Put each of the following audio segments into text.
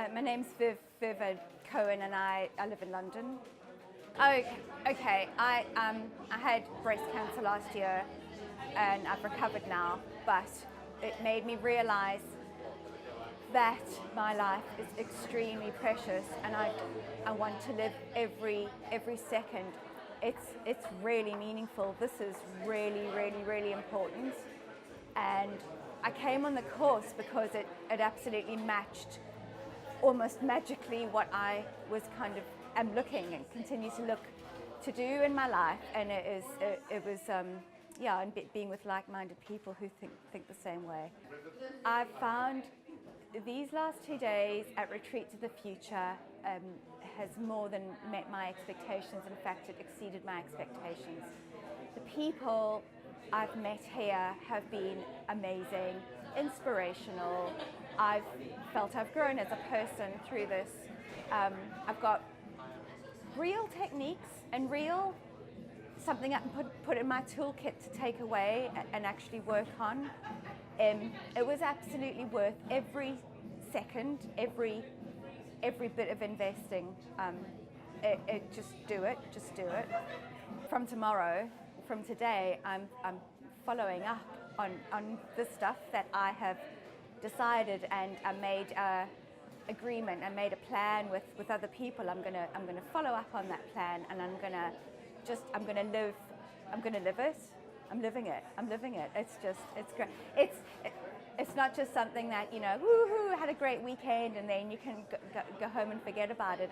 My name's Viv Cohen, and I live in London. Oh, okay. I had breast cancer last year, and I've recovered now. But it made me realise that my life is extremely precious, and I want to live every second. It's really meaningful. This is really important. And I came on the course because it absolutely matched, almost magically, what I was kind of am looking and continue to look to do in my life. And it was and being with like-minded people who think the same way. I've found these last 2 days at Retreat to the Future has more than met my expectations. In fact, it exceeded my expectations. The people I've met here have been amazing, inspirational. I've felt I've grown as a person through this. I've got real techniques and real something I can put in my toolkit to take away and actually work on. It was absolutely worth every second, every bit of investing. Just do it. From today, I'm following up on the stuff that I have decided, and I made an agreement. I made a plan with other people. I'm gonna follow up on that plan, and I'm gonna live it. I'm living it. It's great. It's not just something that, woohoo, had a great weekend and then you can go home and forget about it.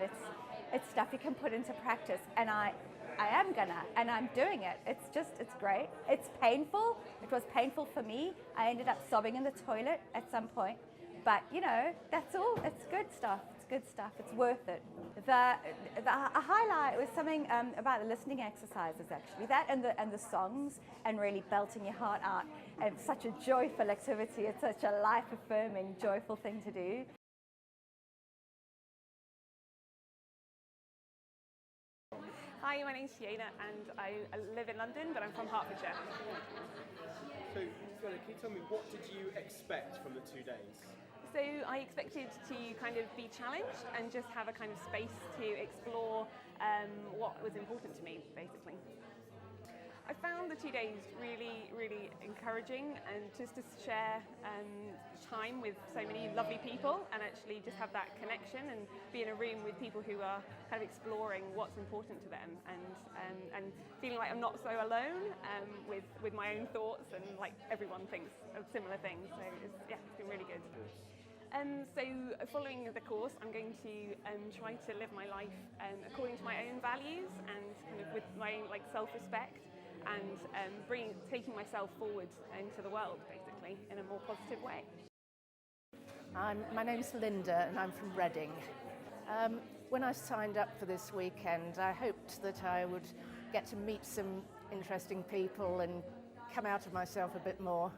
It's stuff you can put into practice, and I am gonna, and I'm doing it. It's great. It's painful. It was painful for me. I ended up sobbing in the toilet at some point, but that's all. It's good stuff. It's worth it. A highlight was something about the listening exercises, actually. That and the songs, and really belting your heart out. And it's such a joyful activity. It's such a life-affirming, joyful thing to do. Hi, my name's Fiona, and I live in London, but I'm from Hertfordshire. So, Fiona, can you tell me, what did you expect from the 2 days? So I expected to kind of be challenged and just have a kind of space to explore what was important to me, basically. I found the 2 days really encouraging, and just to share time with so many lovely people and actually just have that connection and be in a room with people who are kind of exploring what's important to them, and feeling like I'm not so alone with my own thoughts, and like everyone thinks of similar things. So it's been really good. So following the course, I'm going to try to live my life according to my own values, and kind of with my own self-respect, and taking myself forward into the world, basically, in a more positive way. My name's Linda, and I'm from Reading. When I signed up for this weekend, I hoped that I would get to meet some interesting people and come out of myself a bit more.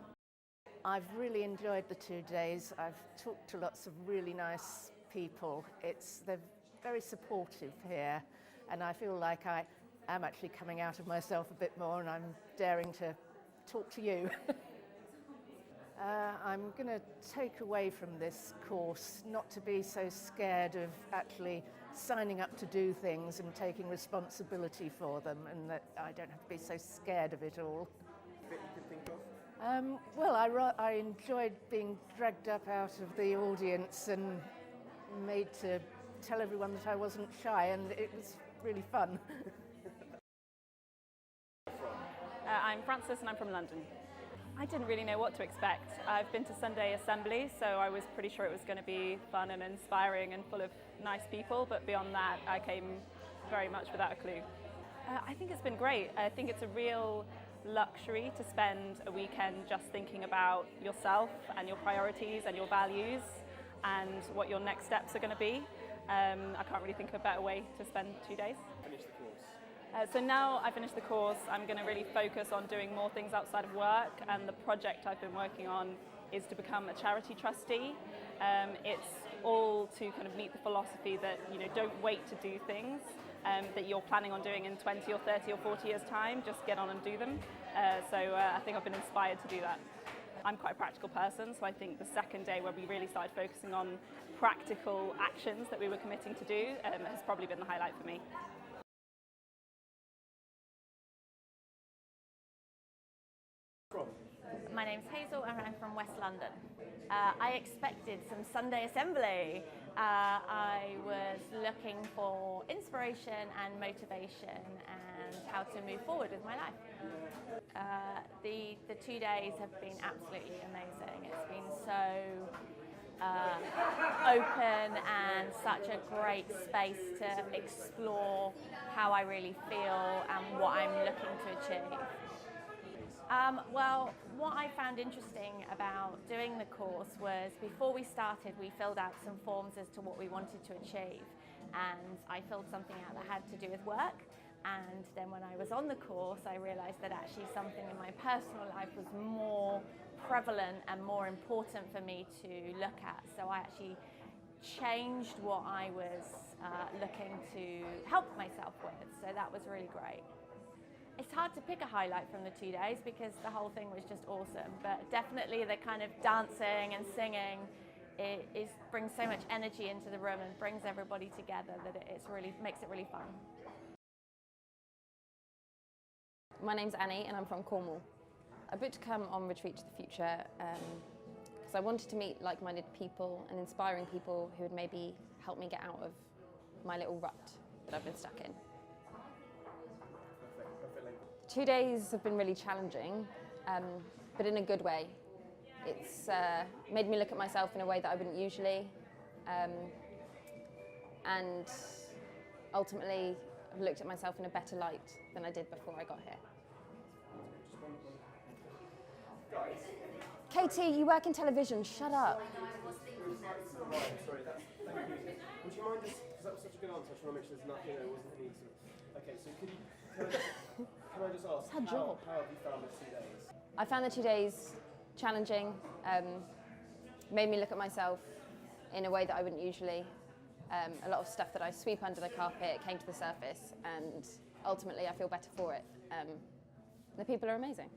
I've really enjoyed the 2 days. I've talked to lots of really nice people. They're very supportive here, and I feel like I am actually coming out of myself a bit more, and I'm daring to talk to you. I'm going to take away from this course not to be so scared of actually signing up to do things and taking responsibility for them, and that I don't have to be so scared of it all. That you can think of? Well, I enjoyed being dragged up out of the audience and made to tell everyone that I wasn't shy, and it was really fun. I'm Frances, and I'm from London. I didn't really know what to expect. I've been to Sunday Assembly, so I was pretty sure it was going to be fun and inspiring and full of nice people, but beyond that, I came very much without a clue. I think it's been great. I think it's a real luxury to spend a weekend just thinking about yourself and your priorities and your values and what your next steps are going to be. I can't really think of a better way to spend 2 days. Finish the course. So now I finished the course, I'm going to really focus on doing more things outside of work, and the project I've been working on is to become a charity trustee. It's all to kind of meet the philosophy that don't wait to do things that you're planning on doing in 20 or 30 or 40 years time. Just get on and do them. So I think I've been inspired to do that. I'm quite a practical person, so I think the second day where we really started focusing on practical actions that we were committing to do has probably been the highlight for me. My name's Hazel and I'm from West London. I expected some Sunday assembly. I was looking for inspiration and motivation and how to move forward with my life. The 2 days have been absolutely amazing. It's been so open and such a great space to explore how I really feel and what I'm looking to achieve. Well, what I found interesting about doing the course was before we started, we filled out some forms as to what we wanted to achieve. And I filled something out that had to do with work. And then when I was on the course, I realized that actually something in my personal life was more prevalent and more important for me to look at. So I actually changed what I was looking to help myself with. So that was really great. It's hard to pick a highlight from the 2 days because the whole thing was just awesome, but definitely the kind of dancing and singing brings so much energy into the room and brings everybody together that makes it really fun. My name's Annie and I'm from Cornwall. I booked to come on Retreat to the Future because I wanted to meet like-minded people and inspiring people who would maybe help me get out of my little rut that I've been stuck in. 2 days have been really challenging, but in a good way. It's made me look at myself in a way that I wouldn't usually, and ultimately I've looked at myself in a better light than I did before I got here. Katie, you work in television, shut up. Sorry, thank you. Would you mind just, because that was such a good answer, I just want to make sure there's nothing, there wasn't any sort of, okay, so can I just ask, how have you found the 2 days? I found the 2 days challenging, made me look at myself in a way that I wouldn't usually. A lot of stuff that I sweep under the carpet came to the surface, and ultimately I feel better for it. The people are amazing.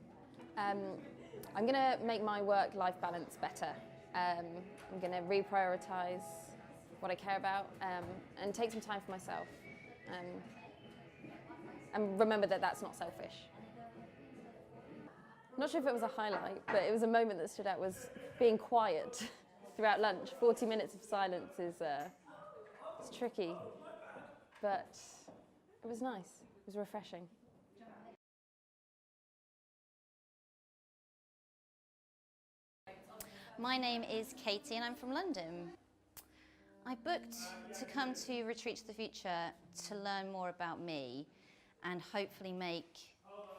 I'm going to make my work-life balance better. I'm going to reprioritise what I care about and take some time for myself. And remember that that's not selfish. I'm not sure if it was a highlight, but it was a moment that stood out was being quiet throughout lunch. 40 minutes of silence is it's tricky, but it was nice. It was refreshing. My name is Katie and I'm from London. I booked to come to Retreat to the Future to learn more about me and hopefully make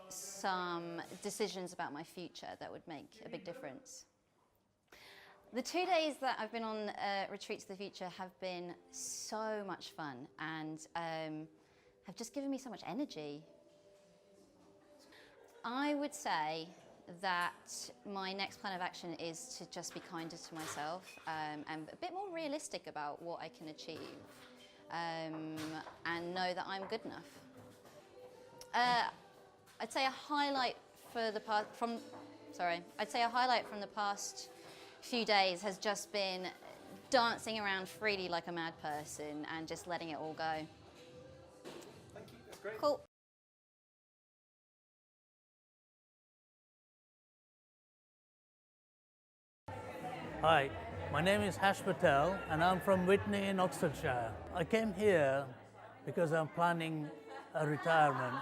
some decisions about my future that would make a big difference. The 2 days that I've been on Retreat to the Future have been so much fun and have just given me so much energy. I would say that my next plan of action is to just be kinder to myself and a bit more realistic about what I can achieve and know that I'm good enough. I'd say a highlight from the past few days has just been dancing around freely like a mad person and just letting it all go. Thank you, that's great. Cool. Hi, my name is Hash Patel and I'm from Witney in Oxfordshire. I came here because I'm planning a retirement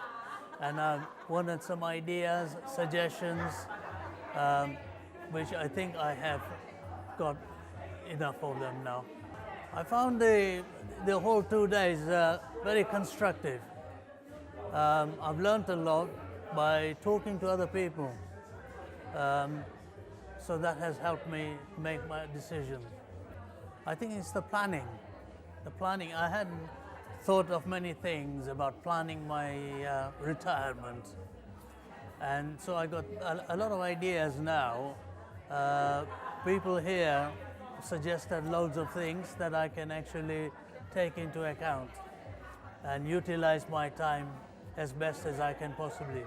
and I wanted some ideas, suggestions, which I think I have got enough of them now. I found the whole 2 days very constructive. I've learned a lot by talking to other people. So that has helped me make my decision. I think it's the planning. I hadn't thought of many things about planning my retirement. And so I got a lot of ideas now. People here suggested loads of things that I can actually take into account and utilize my time as best as I can possibly.